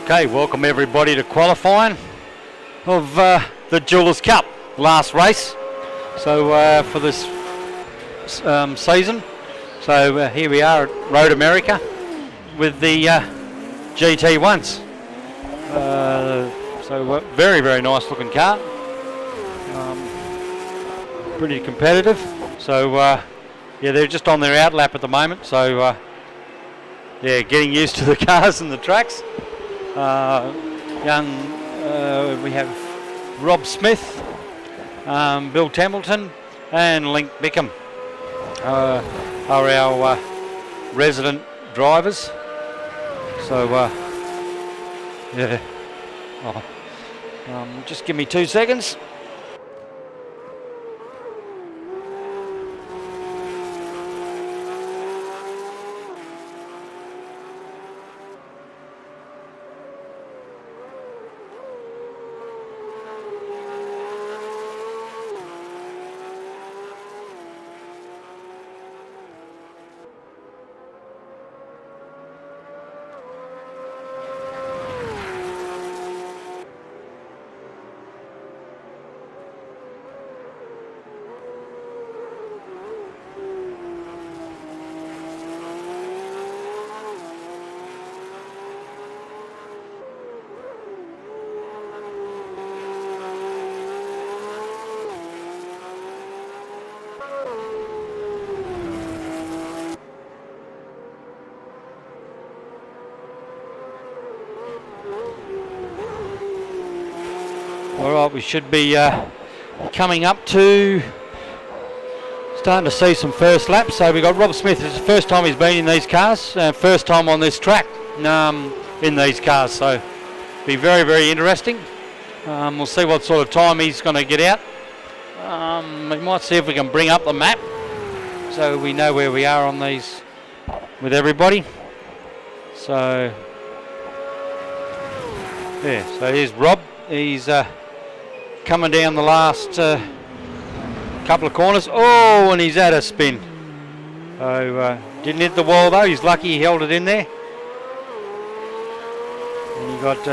Okay, welcome everybody to qualifying of the Jewelers Cup, last race. So for this season. So here we are at Road America with the GT1s. So very, very nice looking car. Pretty competitive. So yeah, they're just on their out lap at the moment. So yeah, getting used to the cars and the tracks. We have Rob Smith, Bill Templeton and Link Bickham are our resident drivers. So yeah, just give me 2 seconds. Alright, we should be coming up to starting to see some first laps. So we've got Rob Smith. It's the first time he's been in these cars, first time on this track in these cars. So be very, very interesting. We'll see what sort of time he's going to get out. We might see if we can bring up the map so we know where we are on these with everybody. So yeah, so here's Rob. He's coming down the last couple of corners. Oh, and he's had a spin. So didn't hit the wall though. He's lucky he held it in there. And you got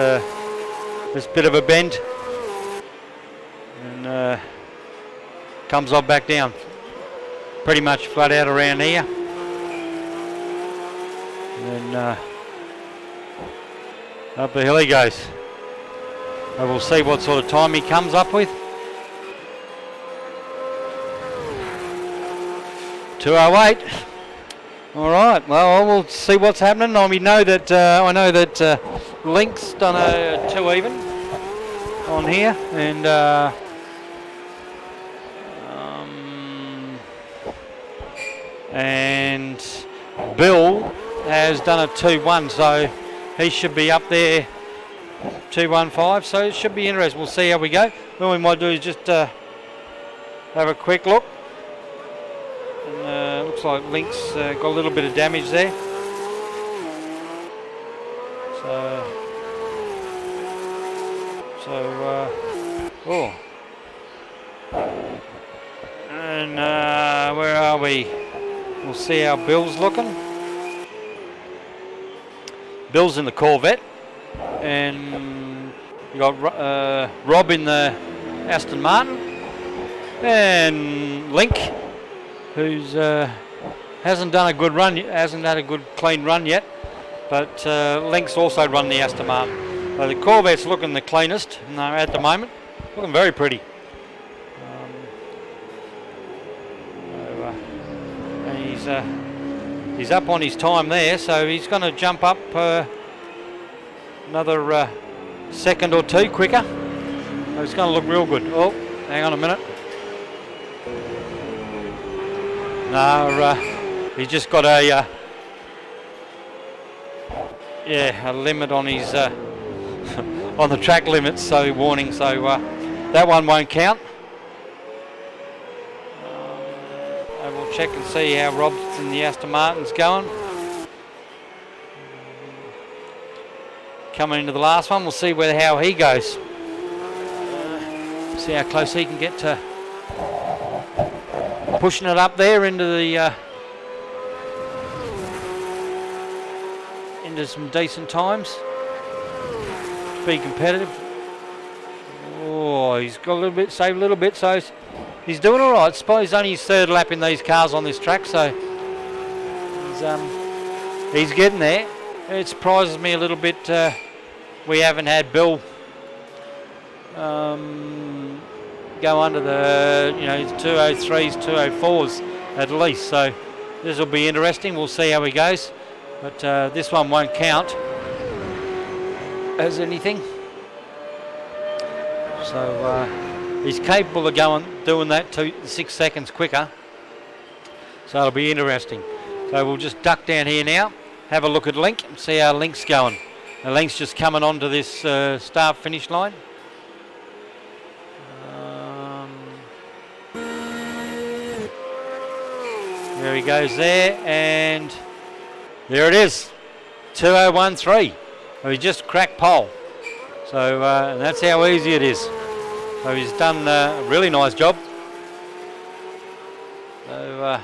this bit of a bend, and comes off back down. Pretty much flat out around here. And then up the hill he goes. And we'll see what sort of time he comes up with. 2:08. All right. Well, we'll see what's happening. I know that Link's done a 2 even on here, and Bill has done a 2-1, so he should be up there. 2:15, so it should be interesting. We'll see how we go. What we might do is just have a quick look. And looks like Link's got a little bit of damage there. Oh. And where are we? We'll see how Bill's looking. Bill's in the Corvette. And you got Rob in the Aston Martin, and Link, who's hasn't done a good run, hasn't had a good clean run yet, but Link's also run the Aston Martin. So the Corvette's looking the cleanest at the moment, looking very pretty. And he's up on his time there, so he's going to jump up another second or two quicker. It's going to look real good. Oh, hang on a minute. No, he's just got a limit on his on the track limits, so warning. So that one won't count. And we'll check and see how Rob's in the Aston Martin's going. Coming into the last one, we'll see how he goes. See how close he can get to pushing it up there into the into some decent times. be competitive. Oh, he's got a little bit, saved a little bit, so he's doing all right. I suppose he's only his third lap in these cars on this track, so he's getting there. It surprises me a little bit. We haven't had Bill go under the 203s, 204s at least. So this will be interesting. We'll see how he goes. But this one won't count as anything. So he's capable of doing that 6 seconds quicker. So it'll be interesting. So we'll just duck down here now, have a look at Link, and see how Link's going. And Link's just coming onto this start-finish line. There he goes there, and there it is, 2013. So he just cracked pole. So and that's how easy it is. So he's done a really nice job. So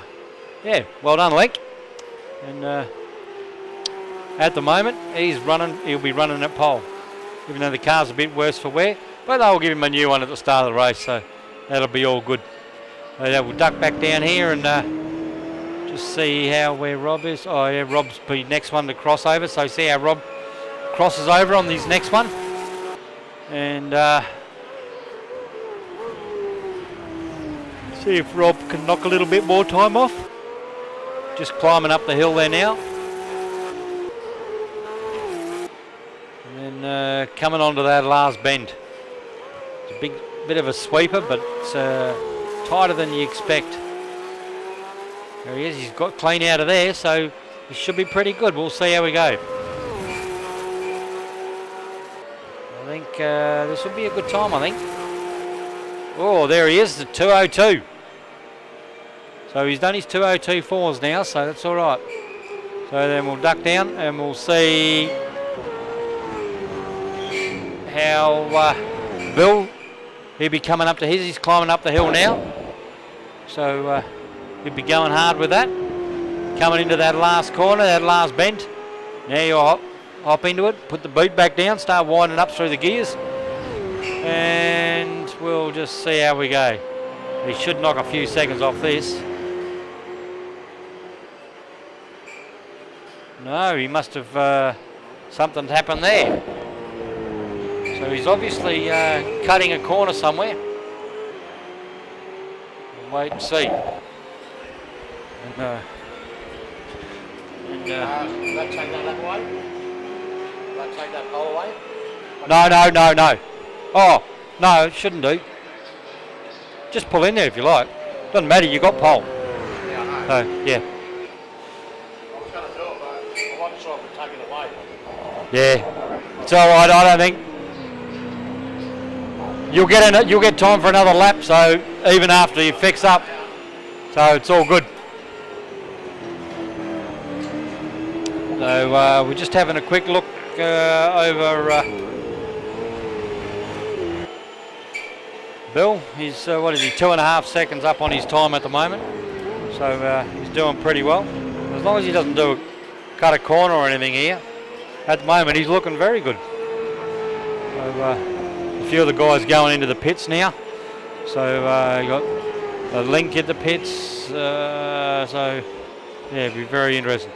yeah, well done, Link. And at the moment, he'll be running at pole, even though the car's a bit worse for wear. But they'll give him a new one at the start of the race, so that'll be all good. So yeah, we'll duck back down here and just see where Rob is. Oh yeah, Rob's the next one to cross over, so see how Rob crosses over on this next one. And see if Rob can knock a little bit more time off. Just climbing up the hill there now. And then coming onto that last bend. It's a bit of a sweeper, but it's tighter than you expect. There he is, he's got clean out of there, so he should be pretty good. We'll see how we go. I think this will be a good time, I think. Oh, there he is, the 202. So he's done his 202.4s now, so that's all right. So then we'll duck down and we'll see how Bill, he'll be coming up to his. He's climbing up the hill now. So he'll be going hard with that. Coming into that last corner, that last bend. Now you hop into it, put the boot back down, start winding up through the gears. And we'll just see how we go. He should knock a few seconds off this. No, he must have, something's happened there. So he's obviously cutting a corner somewhere. We'll wait and see. And Let's take that way. Let's take that pole away. No. Oh, no, it shouldn't do. Just pull in there if you like. Doesn't matter, you got pole. Yeah, I know. So, yeah. I was going to do it, but I wasn't sure if we'd take it away. Yeah, it's all right. I don't think you'll get time for another lap. So even after you fix up, so it's all good. So we're just having a quick look over Bill. He's what is he? 2.5 seconds up on his time at the moment. So he's doing pretty well. As long as he doesn't cut a corner or anything here. At the moment, he's looking very good. So, a few of the guys going into the pits now. So you got a Link at the pits. So yeah, it'll be very interesting.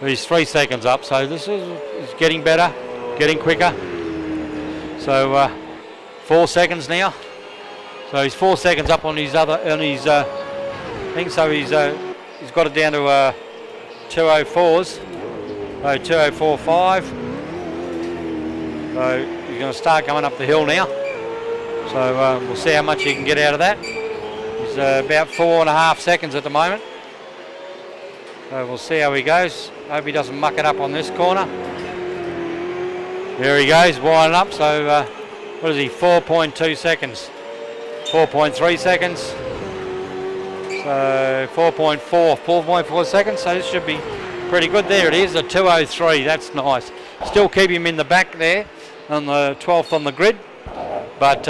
He's 3 seconds up, so this is getting better, getting quicker. So 4 seconds now. So he's 4 seconds up on his thing. So he's got it down to 204s. So 204.5. So he's going to start going up the hill now. So we'll see how much he can get out of that. He's about 4.5 seconds at the moment. So we'll see how he goes. Hope he doesn't muck it up on this corner. There he goes, winding up. So what is he? 4.2 seconds. 4.3 seconds. So 4.4 seconds. So this should be pretty good. There it is, a 203. That's nice. Still keep him in the back there on the 12th on the grid. But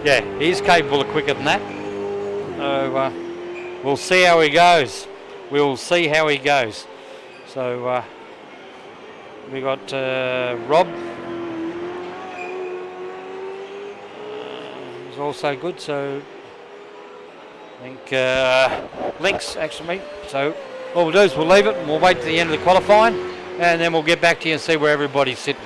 yeah, he's capable of quicker than that. So we'll see how he goes. We'll see how he goes. So we got Rob was also good. So I think links actually. So all we'll do is we'll leave it and we'll wait to the end of the qualifying, and then we'll get back to you and see where everybody's sitting.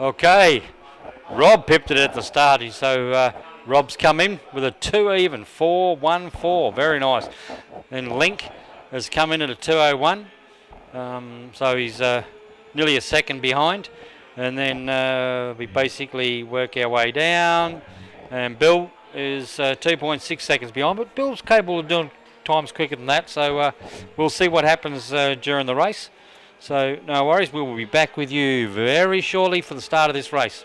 Okay, Rob pipped it at the start, so Rob's come in with a 2 even, 4.14, very nice. Then Link has come in at a 2.01, so he's nearly a second behind. And then we basically work our way down, and Bill is 2.6 seconds behind, but Bill's capable of doing times quicker than that, so we'll see what happens during the race. So no worries, we will be back with you very shortly for the start of this race.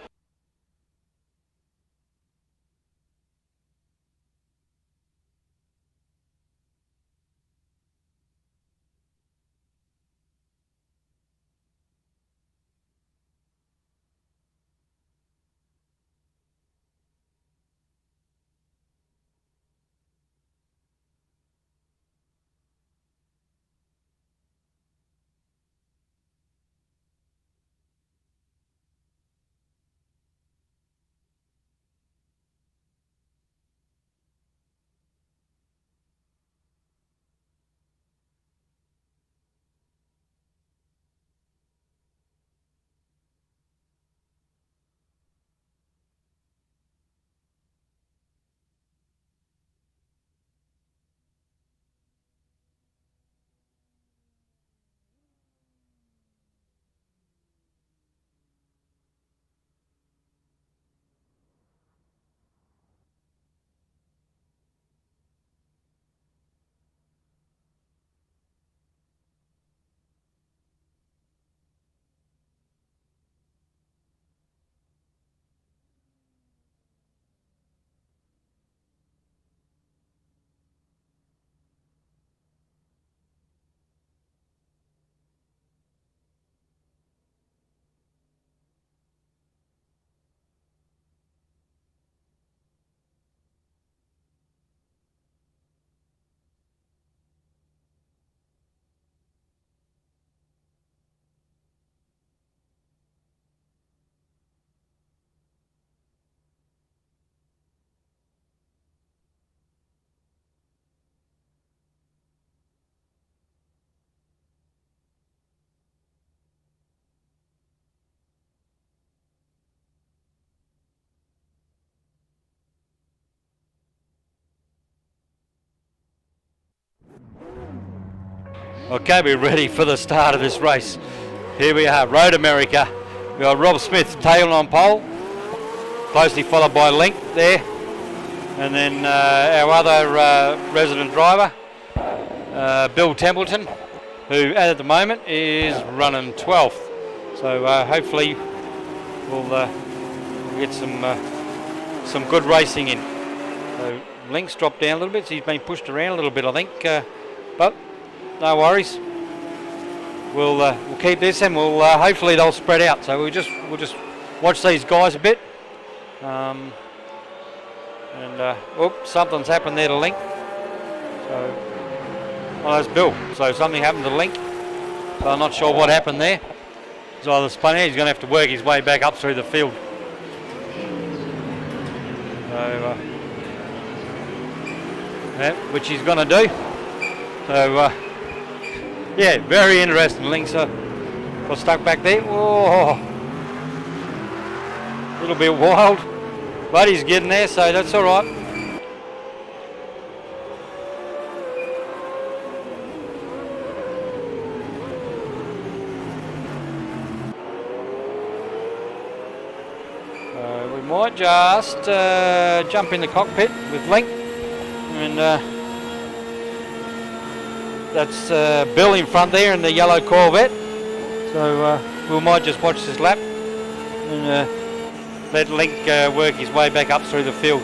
Okay, we're ready for the start of this race. Here we are, Road America. We've got Rob Smith tailing on pole, closely followed by Link there. And then our other resident driver, Bill Templeton, who at the moment is running 12th. So hopefully we'll get some good racing in. So Link's dropped down a little bit, so he's been pushed around a little bit, I think. But no worries. We'll keep this, and we'll hopefully they'll spread out. So we'll just watch these guys a bit. Something's happened there to Link. So, that's Bill. So something happened to Link. So I'm not sure what happened there. He's either spun out, he's going to have to work his way back up through the field. So, which he's going to do. So, yeah, very interesting. Link got stuck back there. Oh, a little bit wild. But he's getting there, so that's all right. We might just jump in the cockpit with Link. And that's Bill in front there in the yellow Corvette. So we might just watch this lap. And, let Link work his way back up through the field.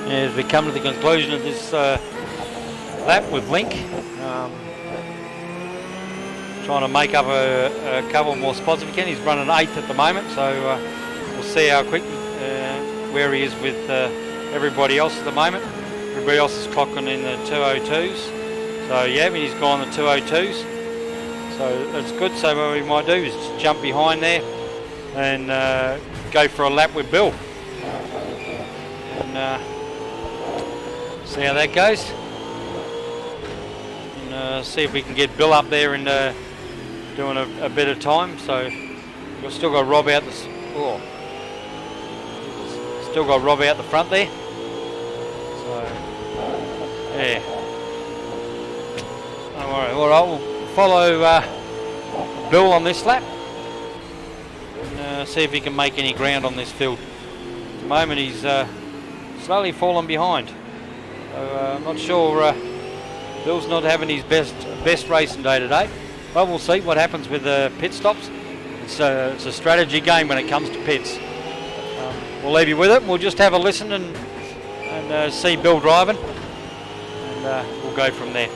As we come to the conclusion of this lap with Link, trying to make up a couple more spots if he can. He's running 8th at the moment, so we'll see how quick where he is with everybody else at the moment. Everybody else is clocking in the 202s. So yeah, he's gone the 202s. So that's good. So what we might do is just jump behind there and go for a lap with Bill. And see how that goes. And see if we can get Bill up there and doing a bit of time. So we've still got Rob out the front there. So yeah. All right, we'll follow Bill on this lap. and see if he can make any ground on this field. At the moment he's slowly fallen behind. So I'm not sure. Bill's not having his best racing day today. Well, we'll see what happens with the pit stops. It's a strategy game when it comes to pits. We'll leave you with it. And we'll just have a listen and see Bill driving, and we'll go from there.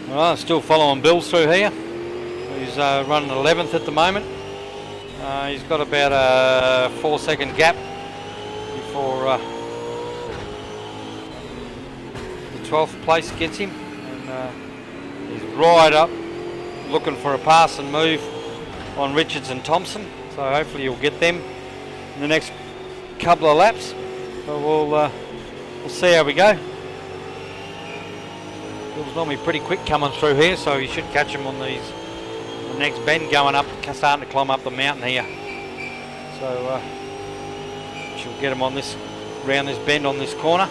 Well, still following Bill through here. He's running 11th at the moment. He's got about a 4-second gap before the 12th place gets him. And he's right up looking for a pass and move on Richards and Thompson. So hopefully he'll get them in the next couple of laps. So we'll see how we go. It was normally pretty quick coming through here, so you should catch him on the next bend going up, starting to climb up the mountain here. So she'll get him on this, round this bend on this corner.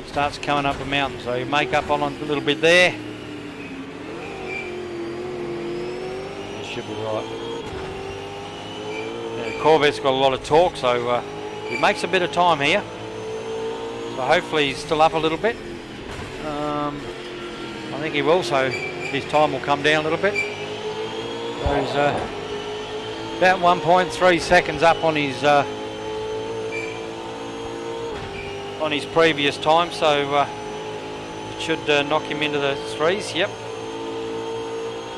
Starts coming up the mountain, so you make up on a little bit there. You should be right. Yeah, Corvette's got a lot of torque, so he makes a bit of time here. So hopefully he's still up a little bit. I think he will, so his time will come down a little bit. So he's about 1.3 seconds up on his previous time, so it should knock him into the threes. Yep.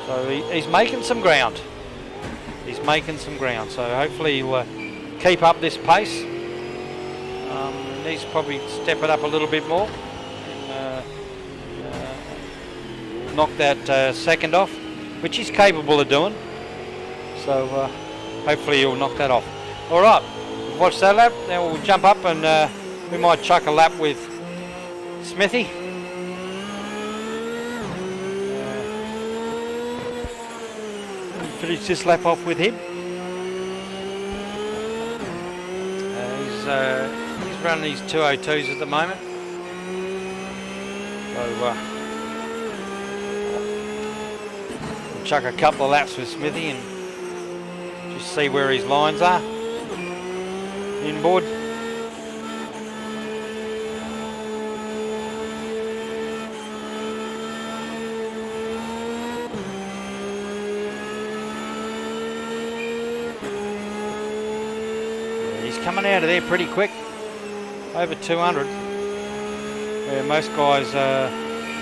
So he's making some ground. He's making some ground. So hopefully he'll keep up this pace. Needs to probably step it up a little bit more. Knock that second off, which he's capable of doing. So hopefully he'll knock that off. All right, watch that lap. Then we'll jump up and we might chuck a lap with Smithy. Finish this lap off with him. He's running these 202s at the moment. So we'll chuck a couple of laps with Smithy and just see where his lines are. Inboard. Coming out of there pretty quick, over 200, where most guys are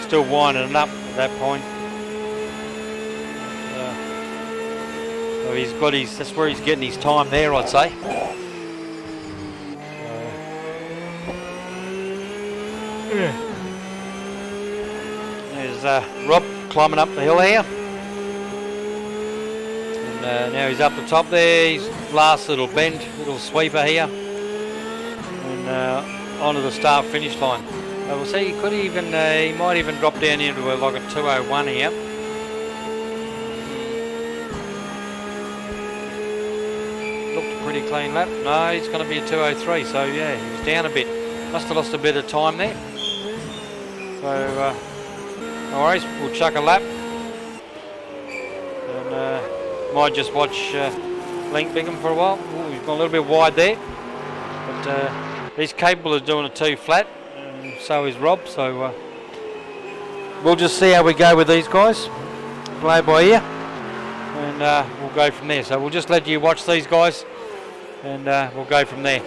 still winding it up at that point. So he's got that's where he's getting his time there, I'd say. There's Rob climbing up the hill here. And now he's up the top there. He's last little bend, little sweeper here. And onto the start finish line. We'll see, he might even drop down into like a 2:01 here. Looked a pretty clean lap. No, he's going to be a 2:03, so yeah, he's down a bit. Must have lost a bit of time there. So, no worries, we'll chuck a lap. And might just watch Link Bingham for a while. Ooh, he's gone a little bit wide there. But he's capable of doing a 2 flat. So is Rob, so we'll just see how we go with these guys, play by ear, and we'll go from there. So we'll just let you watch these guys, and we'll go from there.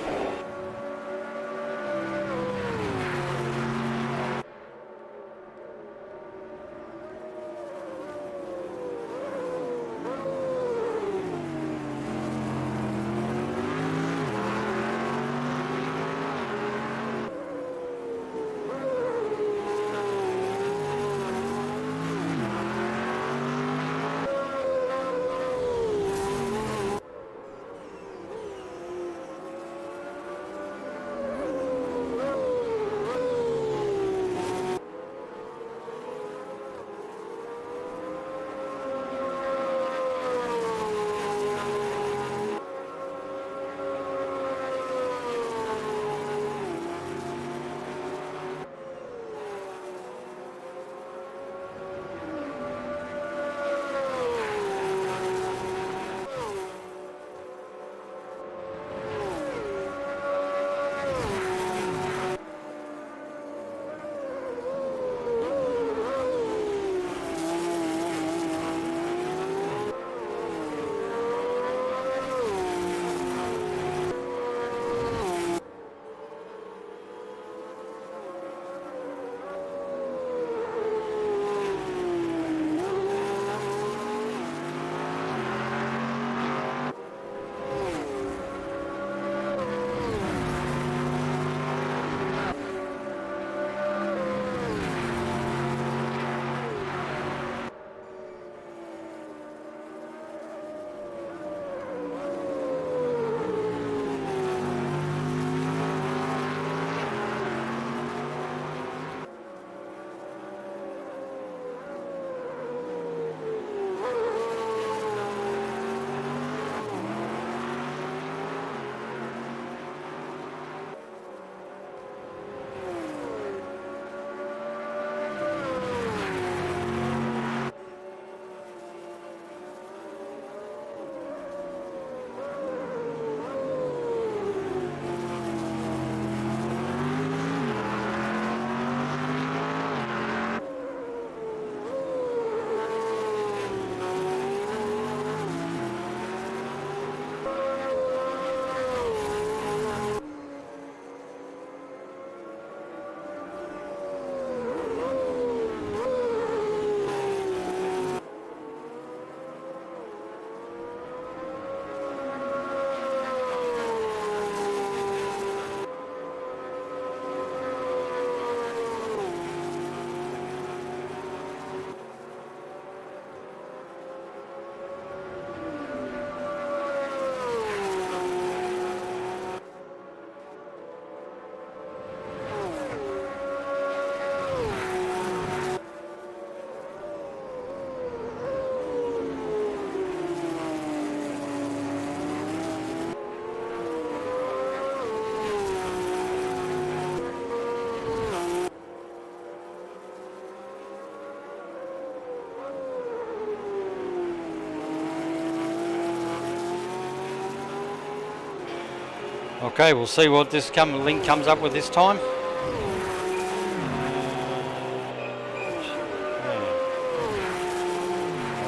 Okay, we'll see what this Link comes up with this time.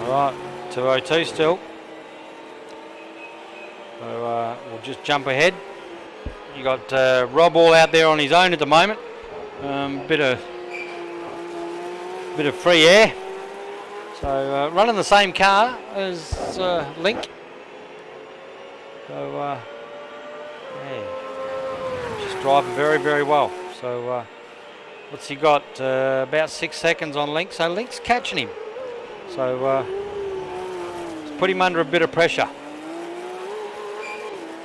Alright, 2:02 still. So we'll just jump ahead. You got Rob all out there on his own at the moment. Bit of free air. So running the same car as Link. So yeah, just driving very, very well. So what's he got? About 6 seconds on Link. So Link's catching him. So it's put him under a bit of pressure.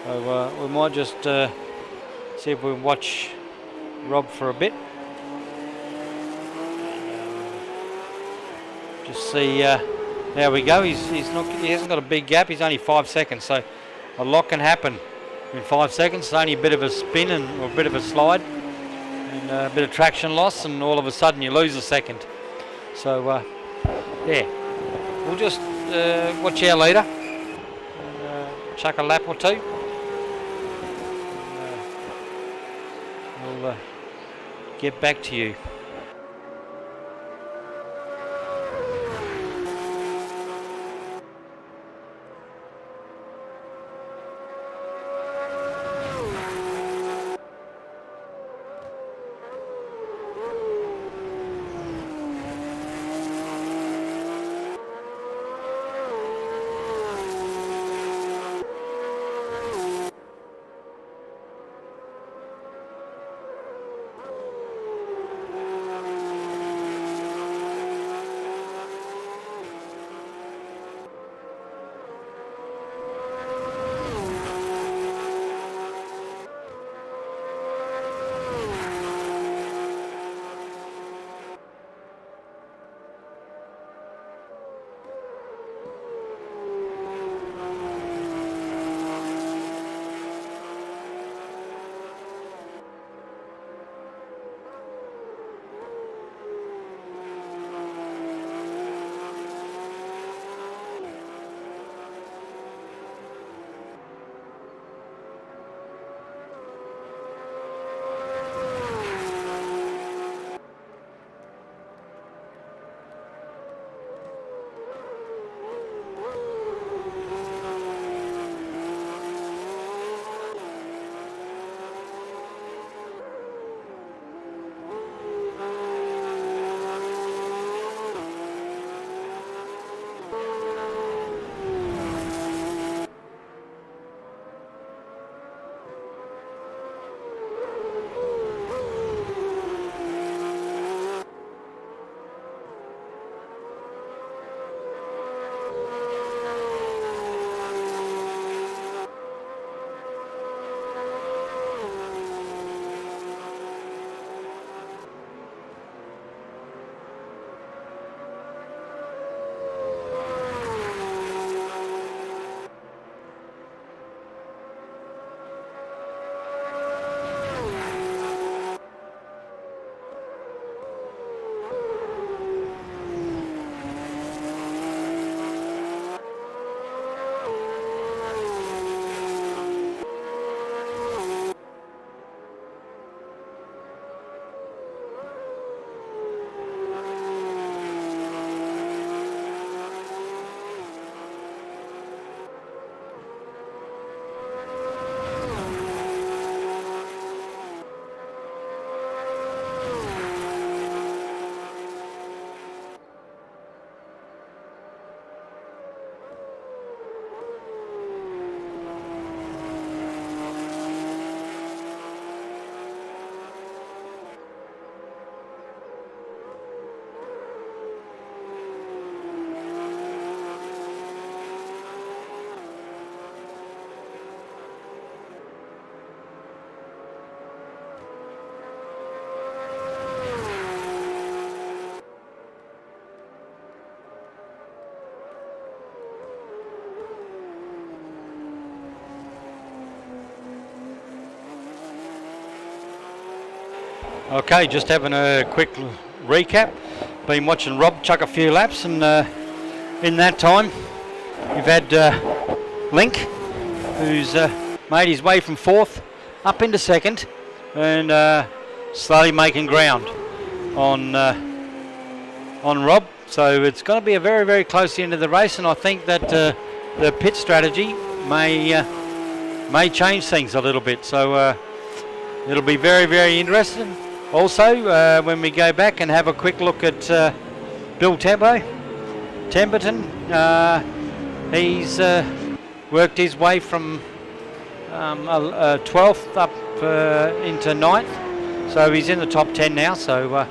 So we might just see if we can watch Rob for a bit. Just see. There we go. He hasn't got a big gap. He's only 5 seconds. So a lot can happen in 5 seconds. It's only a bit of a spin or a bit of a slide and a bit of traction loss, and all of a sudden you lose a second. So yeah, we'll just watch our leader and chuck a lap or two. We'll get back to you. Okay, just having a quick recap. Been watching Rob chuck a few laps, and in that time you've had Link, who's made his way from 4th up into 2nd and slowly making ground on Rob. So it's going to be a very, very close end of the race, and I think that the pit strategy may change things a little bit. So it'll be very, very interesting. Also, when we go back and have a quick look at Bill Temperton, he's worked his way from 12th up into 9th, So he's in the top 10 now, so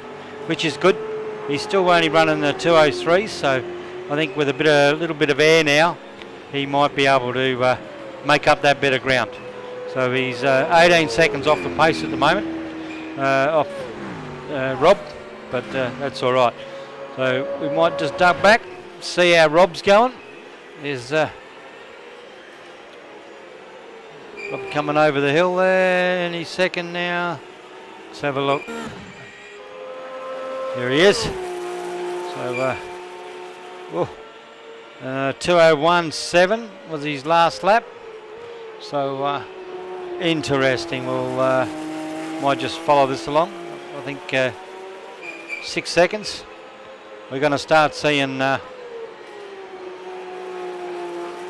which is good. He's still only running the 203, so I think with a little bit of air now, he might be able to make up that bit of ground. So he's 18 seconds off the pace at the moment, off Rob, but that's all right. So we might just duck back, see how Rob's going. There's Rob coming over the hill there, and he's second now. Let's have a look. There he is. So 2:01.7 was his last lap. So interesting. We'll might just follow this along. I think 6 seconds. We're going to start seeing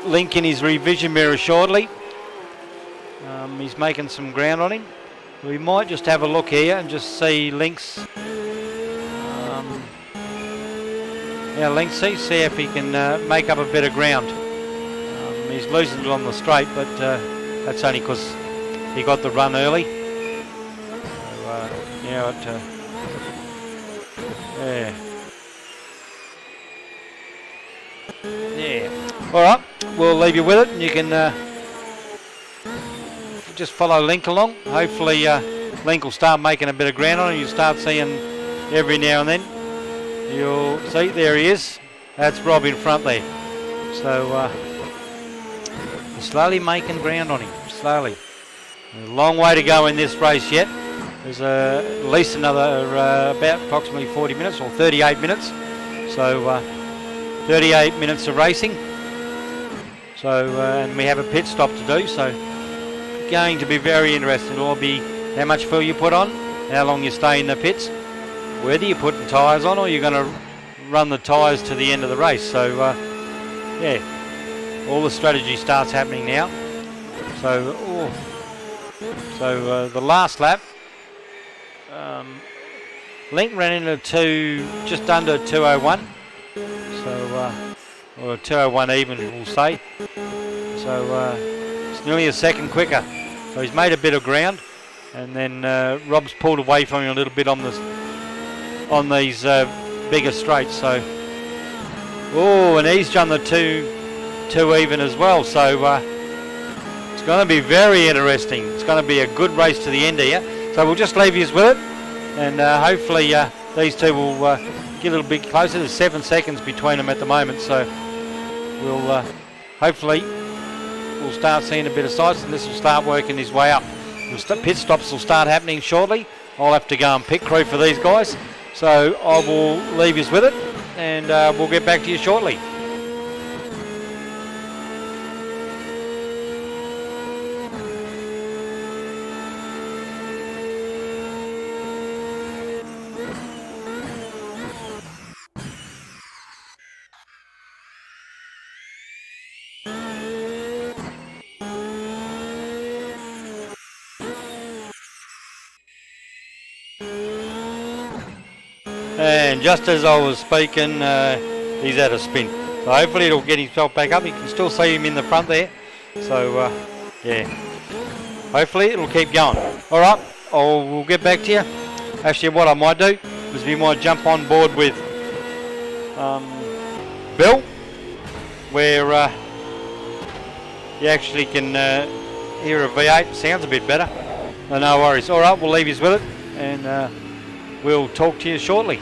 Link in his revision mirror shortly. He's making some ground on him. We might just have a look here and just see Link's. Link, see if he can make up a bit of ground. He's losing it on the straight, but that's only because he got the run early. So, yeah. All right, we'll leave you with it, and you can just follow Link along. Hopefully, Link will start making a bit of ground on it. You'll start seeing every now and then. You'll see, there he is. That's Rob in front there. So he's slowly making ground on him, slowly. There's a long way to go in this race yet. There's at least another about approximately 40 minutes or 38 minutes. So 38 minutes of racing. So and we have a pit stop to do. So going to be very interesting. It'll be how much fuel you put on, how long you stay in the pits, whether you're putting tyres on or you're going to run the tyres to the end of the race. So all the strategy starts happening now. So the last lap, Link ran into just under 2:01, so or 2:01 even, we'll say. So it's nearly a second quicker. So he's made a bit of ground, and then Rob's pulled away from him a little bit on these bigger straights. So and he's done the two even as well. So it's going to be very interesting. It's going to be a good race to the end here. So we'll just leave you with it, and hopefully these two will get a little bit closer. There's 7 seconds between them at the moment, so we'll hopefully we'll start seeing a bit of sights, and this will start working his way up. Pit stops will start happening shortly. I'll have to go and pit crew for these guys, so I will leave you with it, and we'll get back to you shortly. And just as I was speaking, he's had a spin. So hopefully it'll get himself back up. You can still see him in the front there. So, hopefully it'll keep going. All right, we'll get back to you. Actually, what I might do is we might jump on board with Bill, where you actually can hear a V8. Sounds a bit better. No worries. All right, we'll leave you with it, and we'll talk to you shortly.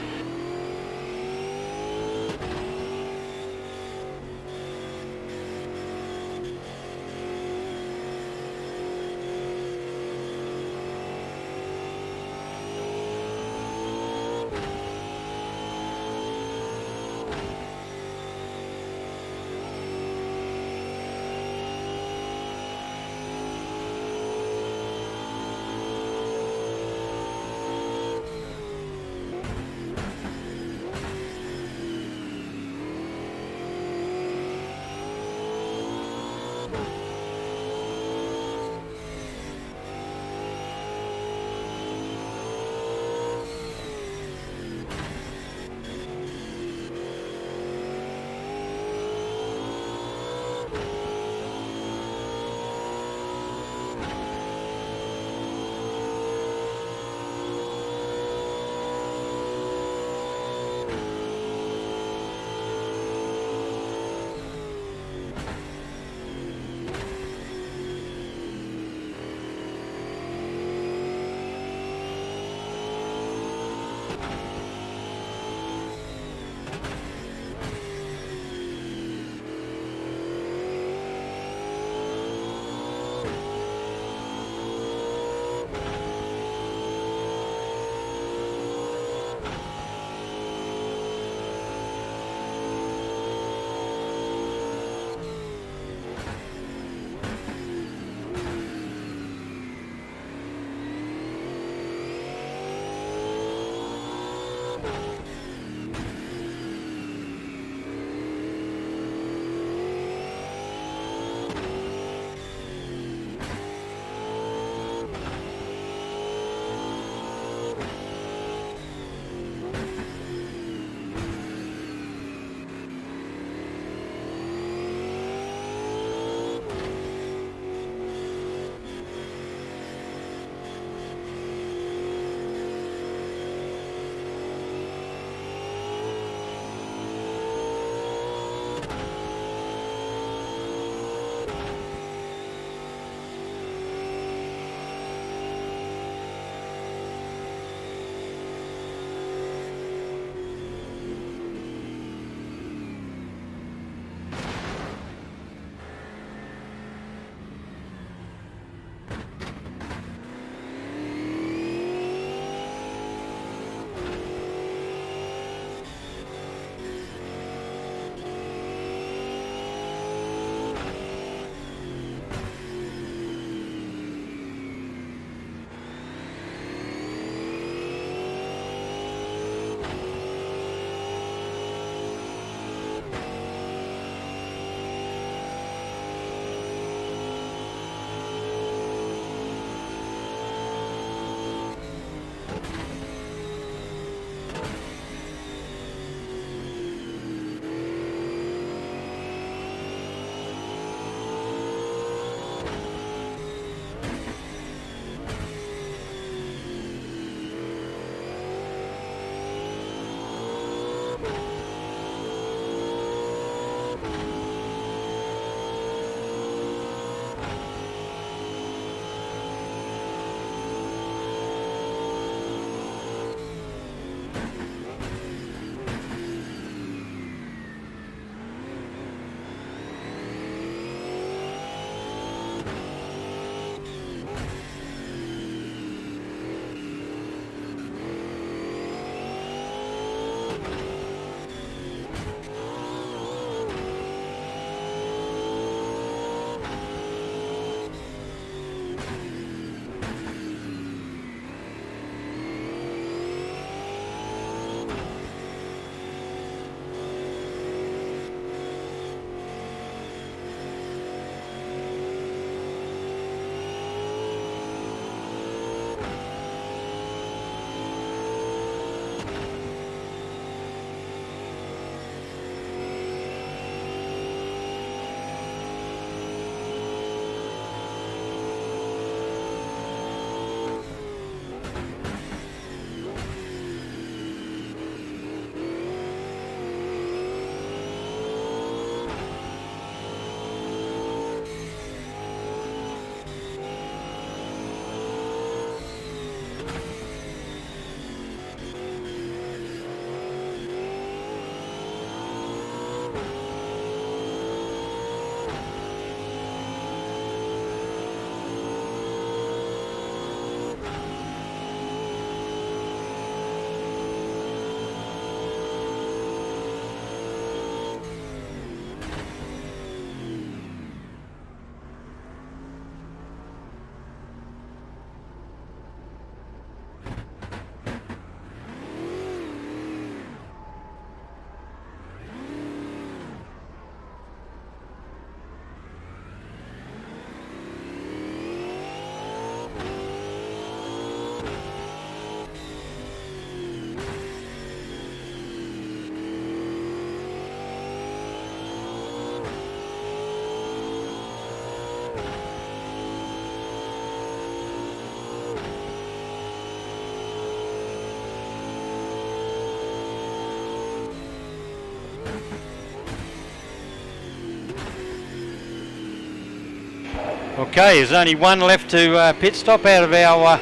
Okay, there's only one left to pit stop out of our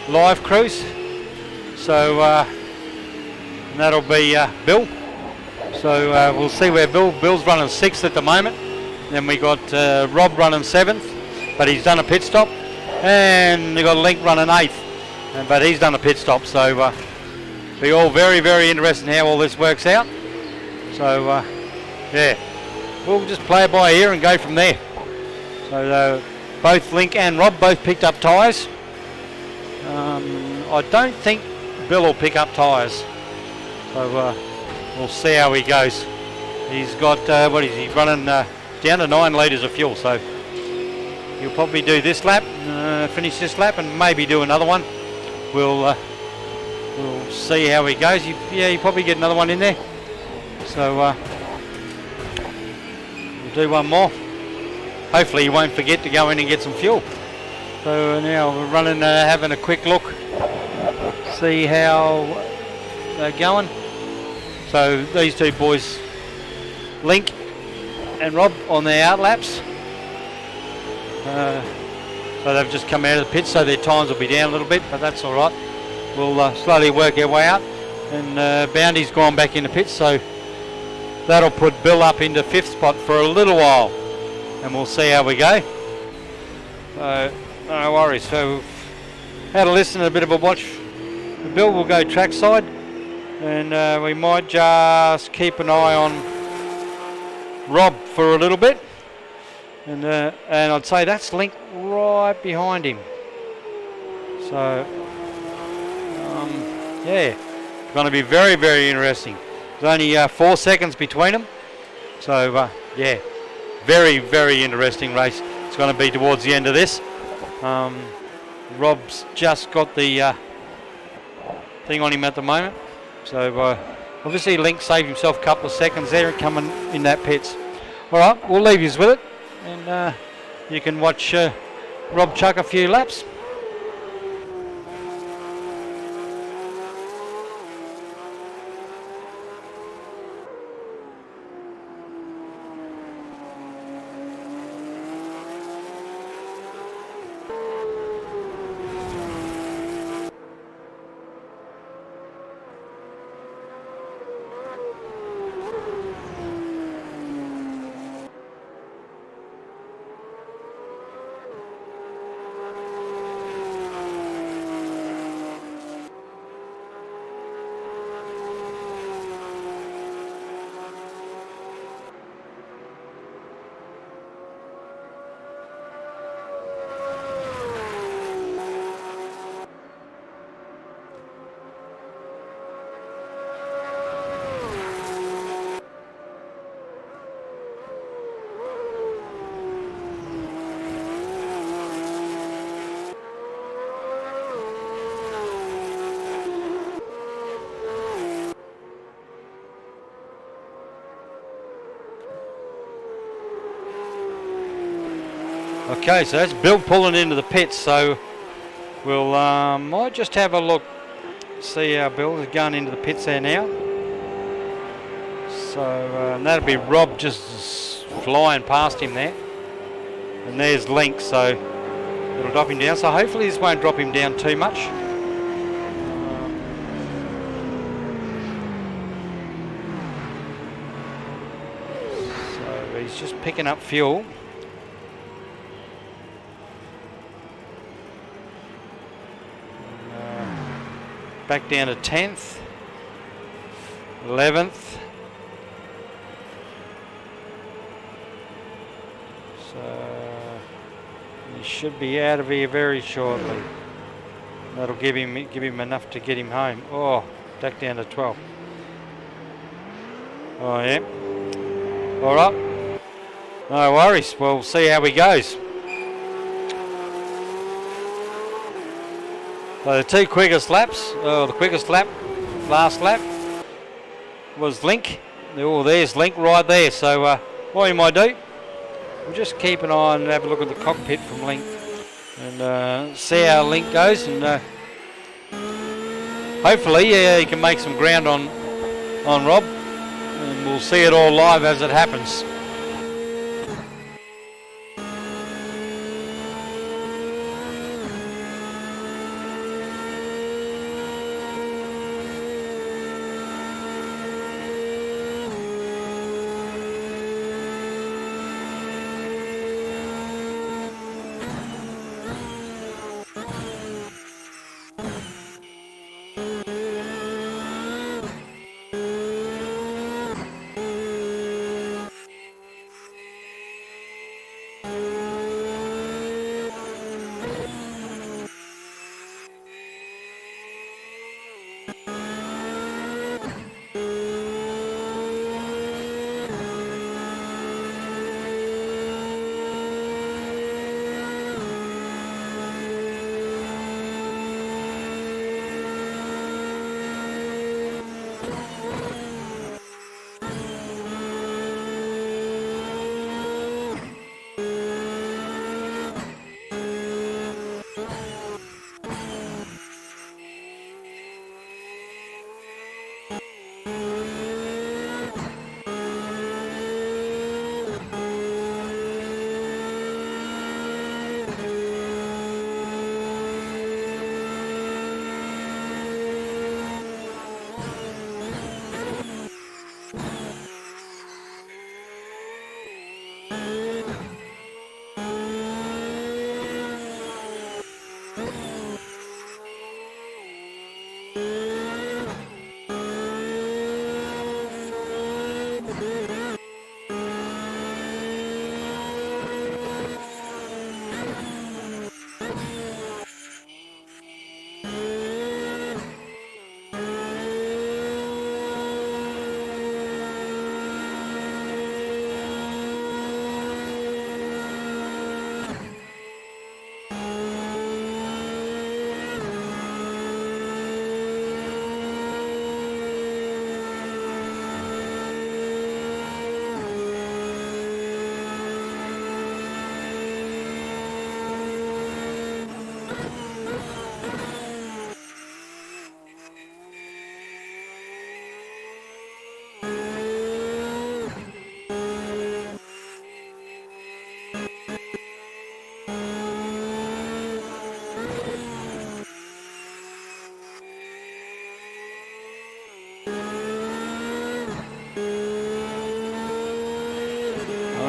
live crews. So and that'll be Bill. So we'll see where Bill's running 6th at the moment. Then we got Rob running 7th, but he's done a pit stop. And we got Link running 8th, but he's done a pit stop. So be all very, very interesting how all this works out. So yeah, we'll just play it by ear and go from there. So both Link and Rob both picked up tyres. I don't think Bill will pick up tyres. So we'll see how he goes. He's got, what is he, running down to 9 litres of fuel. So he'll probably do this lap, finish this lap and maybe do another one. We'll see how he goes. He'll probably get another one in there. So we'll do one more. Hopefully he won't forget to go in and get some fuel. So now we're running, having a quick look, see how they're going. So these two boys, Link and Rob, on their out laps. So they've just come out of the pit, so their times will be down a little bit, but that's all right. We'll slowly work our way out. And Bounty's gone back into pit, so that'll put Bill up into 5th spot for a little while, and we'll see how we go. So no worries. So we've had a listen and a bit of a watch. Bill will go trackside, and we might just keep an eye on Rob for a little bit. And I'd say that's Link right behind him. So yeah, it's going to be very, very interesting. There's only 4 seconds between them. So yeah, very, very interesting race. It's going to be towards the end of this. Rob's just got the thing on him at the moment. So obviously Link saved himself a couple of seconds there coming in that pits. All right, we'll leave you with it. And you can watch Rob chuck a few laps. Okay, so that's Bill pulling into the pits, so we'll might just have a look, see how Bill is going into the pits there now. So and that'll be Rob just flying past him there. And there's Link, so it'll drop him down. So hopefully this won't drop him down too much. So he's just picking up fuel. Back down to 10th, 11th. So he should be out of here very shortly. That'll give him enough to get him home. Oh, back down to 12th. Oh yeah. All right. No worries. We'll see how he goes. So the two quickest laps, the quickest lap, last lap, was Link. Oh, there's Link right there. So what we might do, we'll just keep an eye and have a look at the cockpit from Link and see how Link goes. And hopefully he can make some ground on Rob. And we'll see it all live as it happens.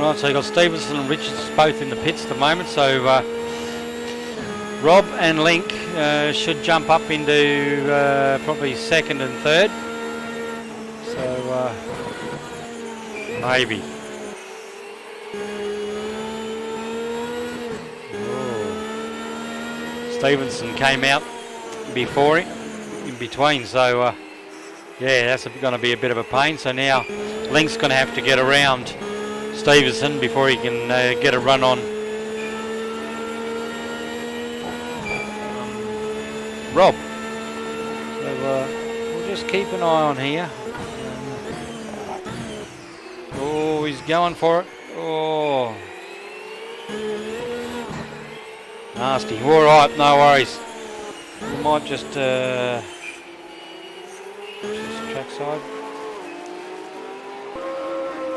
Alright, so you've got Stevenson and Richards both in the pits at the moment, so Rob and Link should jump up into probably second and third. So maybe. Oh. Stevenson came out before him, in between, so yeah, that's going to be a bit of a pain. So now Link's going to have to get around Stevenson before he can get a run on Rob. So we'll just keep an eye on here. Oh, he's going for it. Oh, nasty. All right, no worries. We might just trackside.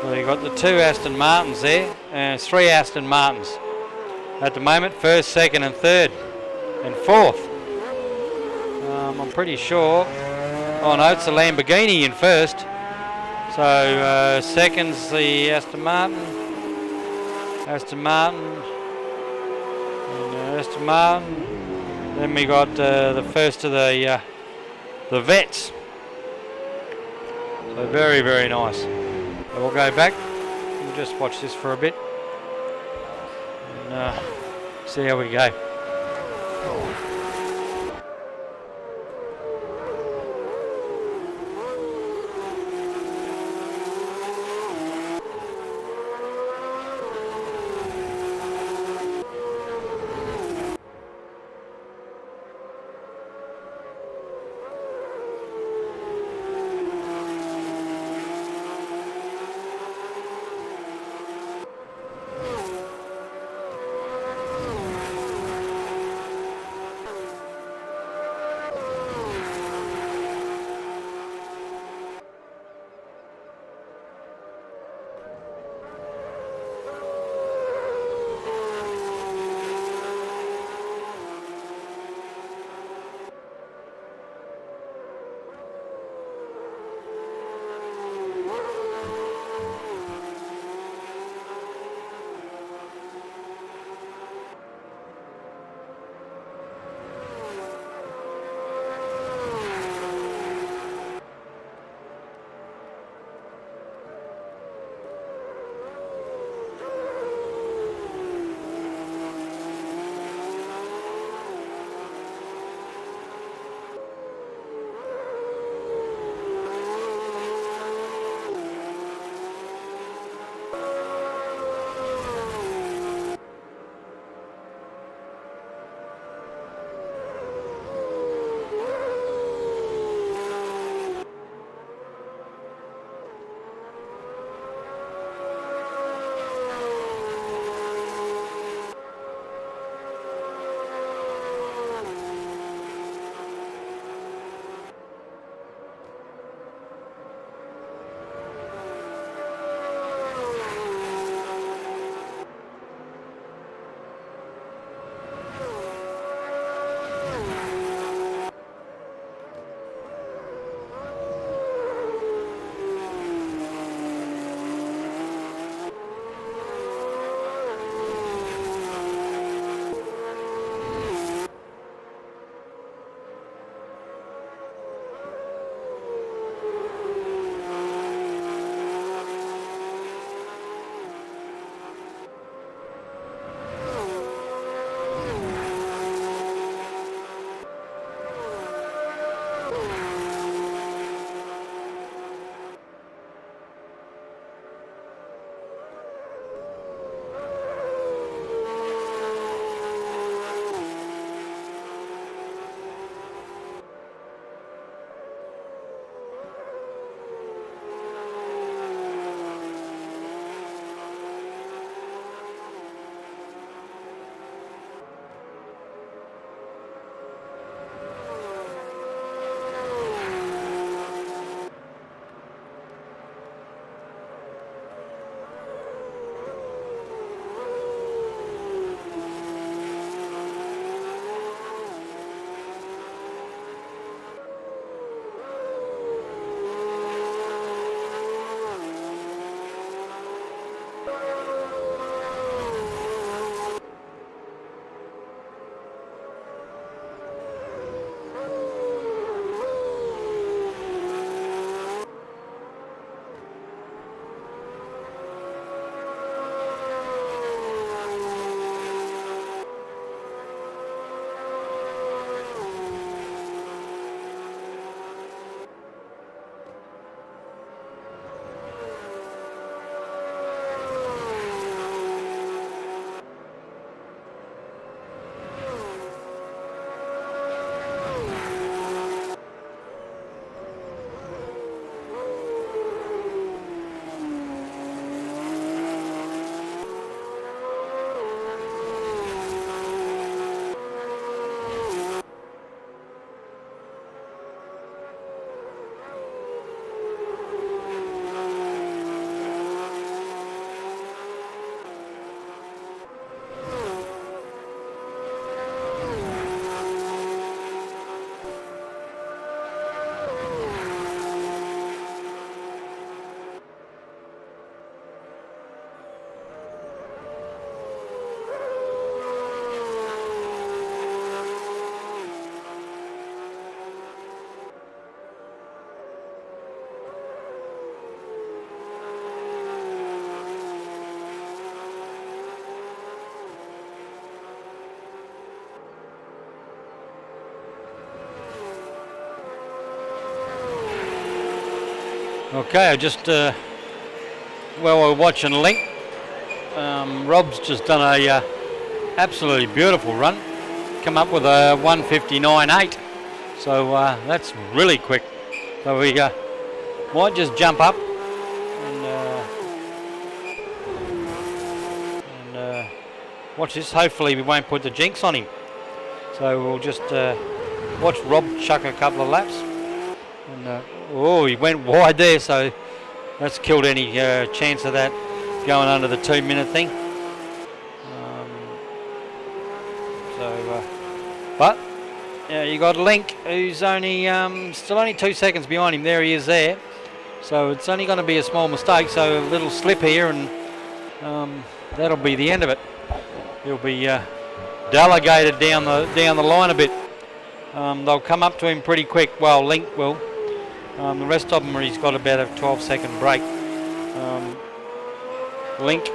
Well, you've got the two Aston Martins there, and three Aston Martins at the moment, first, second and third and fourth. I'm pretty sure, oh no, it's the Lamborghini in first. So second's the Aston Martin, and Aston Martin. Then we got the first of the Vets. So very, very nice. We'll go back, we'll just watch this for a bit and see how we go. Okay, I just well, we're watching Link. Rob's just done a absolutely beautiful run. Come up with a 1:59.8. So that's really quick. So we might just jump up and watch this. Hopefully we won't put the jinx on him. So we'll just watch Rob chuck a couple of laps. And oh, he went wide there, so that's killed any chance of that going under the 2-minute thing. But yeah, you got Link, who's only still only 2 seconds behind him. There he is there. So it's only going to be a small mistake. So a little slip here, and that'll be the end of it. He'll be delegated down the line a bit. They'll come up to him pretty quick. Well, Link will. The rest of them, he's got about a 12-second break. Link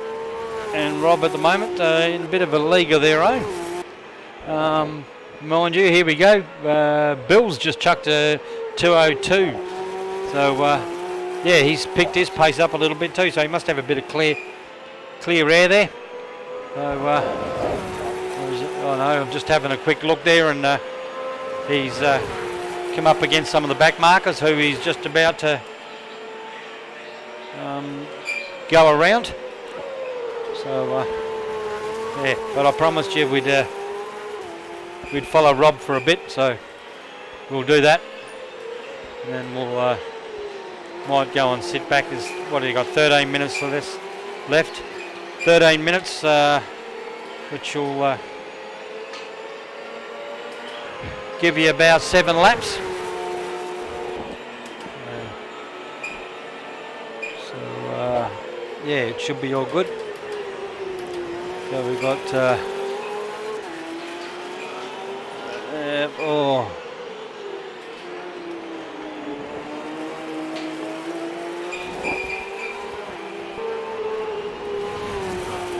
and Rob at the moment in a bit of a league of their own. Mind you, here we go. Bill's just chucked a 2:02. So yeah, he's picked his pace up a little bit too. So he must have a bit of clear air there. So oh no, I'm just having a quick look there, and he's come up against some of the back markers who he's just about to go around. So yeah, but I promised you we'd follow Rob for a bit, so we'll do that, and then we'll might go and sit back. Is what have you got? 13 minutes of this left. 13 minutes, which will give you about 7 laps. So yeah, it should be all good. So we've got oh.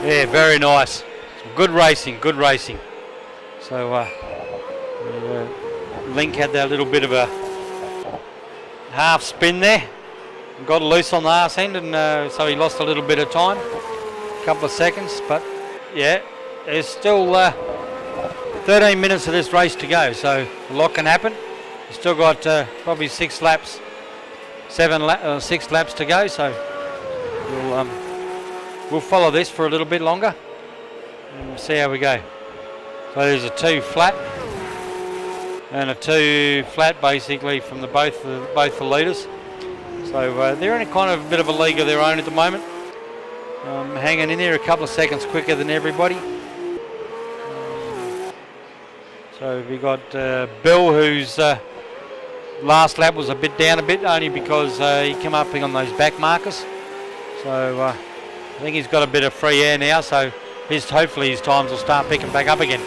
Yeah, very nice. Good racing, good racing. So Link had that little bit of a half spin there. Got loose on the arse end, and so he lost a little bit of time, a couple of seconds. But yeah, there's still 13 minutes of this race to go, so a lot can happen. We've still got probably 6 laps, 6 laps to go. So we'll follow this for a little bit longer and we'll see how we go. So there's a 2 flat and a 2 flat basically from both the leaders. So they're in a kind of a bit of a league of their own at the moment. Hanging in there a couple of seconds quicker than everybody. So we got Bill, whose last lap was a bit down a bit, only because he came up on those back markers. So I think he's got a bit of free air now, so hopefully his times will start picking back up again,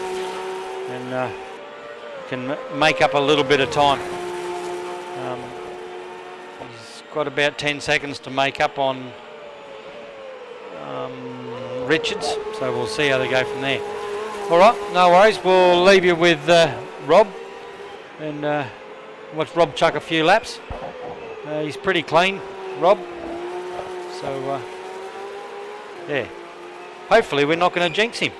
and can make up a little bit of time. He's got about 10 seconds to make up on Richards, so we'll see how they go from there. All right, no worries. We'll leave you with Rob and watch Rob chuck a few laps. He's pretty clean, Rob. So yeah, hopefully we're not going to jinx him.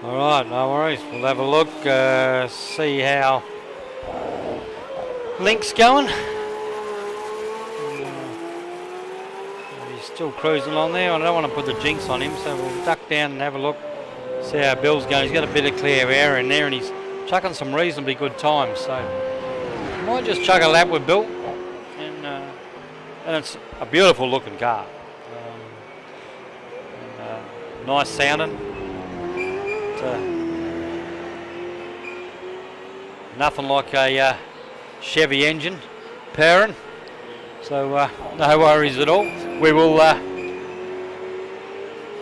All right, no worries. We'll have a look, see how Link's going. He's still cruising along there. I don't want to put the jinx on him, so we'll duck down and have a look, see how Bill's going. He's got a bit of clear air in there, and he's chucking some reasonably good times. So might just chuck a lap with Bill, and it's a beautiful looking car. Nice sounding. Nothing like a Chevy engine purring, so no worries at all. We will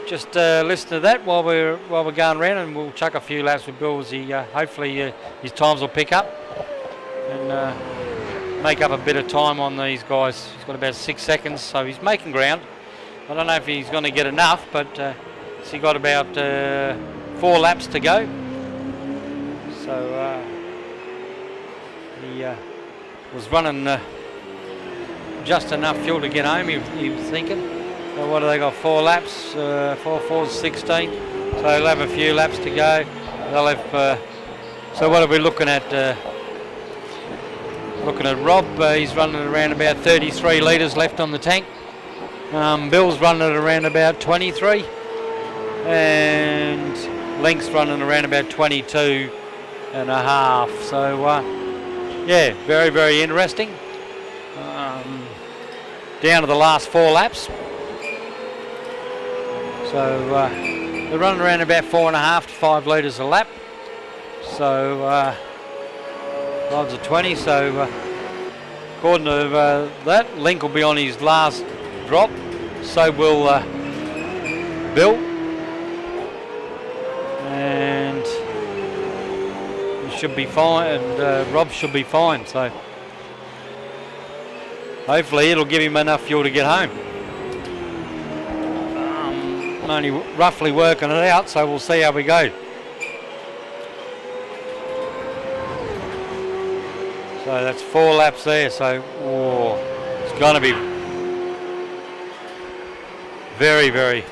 just listen to that while we're going around, and we'll chuck a few laps with Bill as he hopefully his times will pick up and make up a bit of time on these guys. He's got about 6 seconds, so he's making ground. I don't know if he's going to get enough, but he's got about 4 laps to go. So he was running just enough fuel to get home, he was thinking. So what do they got, 4 laps? 4 4's 16. So they'll have a few laps to go. They'll have, so what are we looking at? Looking at Rob, he's running around about 33 litres left on the tank. Bill's running at around about 23. And Link's running around about 22 and a half. So yeah, very, very interesting. Down to the last 4 laps. So they're running around about 4.5 to 5 litres a lap. So 5's a 20. So according to that, Link will be on his last drop. So will Bill. And he should be fine, and Rob should be fine. So hopefully it'll give him enough fuel to get home. I'm only roughly working it out, so we'll see how we go. So that's 4 laps there, so it's going to be very, very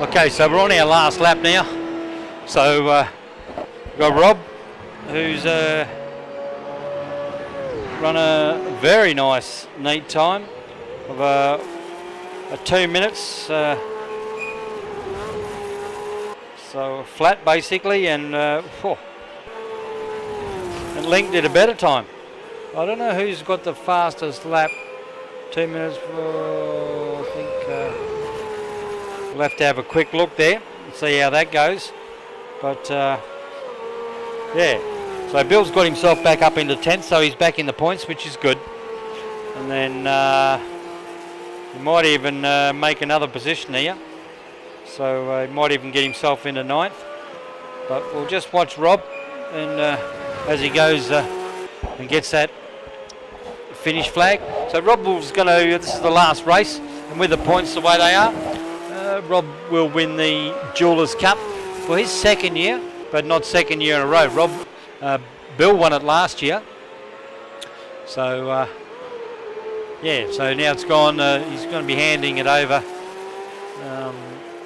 Okay, so we're on our last lap now. So we've got Rob, who's run a very nice, neat time of a 2 minutes. So flat basically, and Link did a better time. I don't know who's got the fastest lap. 2 minutes. I think we'll have to have a quick look there and see how that goes. But yeah, so Bill's got himself back up into 10th, so he's back in the points, which is good. And then he might even make another position here. So he might even get himself into 9th. But we'll just watch Rob, and as he goes and gets that finish flag. So Rob was going to, this is the last race, and with the points the way they are, Rob will win the Jewelers Cup for his second year, but not second year in a row. Bill won it last year. So yeah, so now it's gone, he's going to be handing it over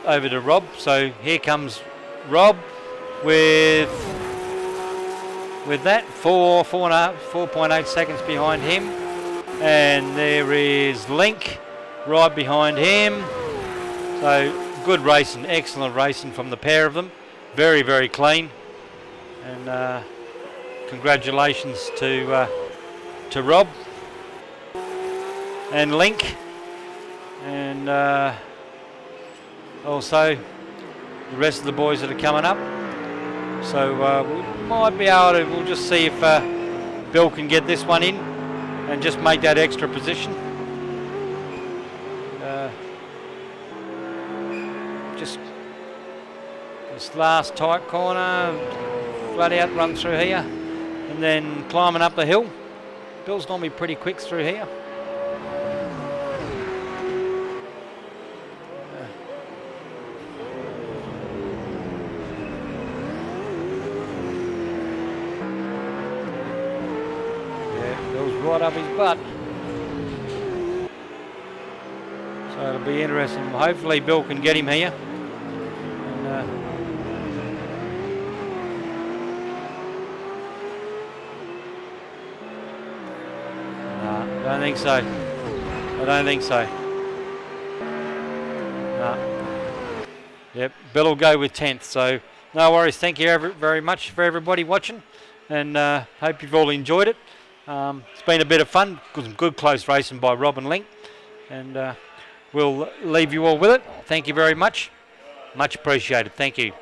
to Rob. So here comes Rob with that 4.8 seconds behind him, and there is Link right behind him. So good racing, excellent racing from the pair of them, very, very clean, and congratulations to Rob and Link, and also the rest of the boys that are coming up. So we might be able to, we'll just see if Bill can get this one in and just make that extra position. Just this last tight corner, flat out run through here, and then climbing up the hill. Bill's normally pretty quick through here. Right up his butt. So it'll be interesting. Hopefully Bill can get him here. And, no, I don't think so. I don't think so. No. Yep, Bill will go with 10th. So no worries. Thank you very much for everybody watching, and hope you've all enjoyed it. It's been a bit of fun, some good close racing by Rob and Link, and we'll leave you all with it. Thank you very much. Much appreciated. Thank you.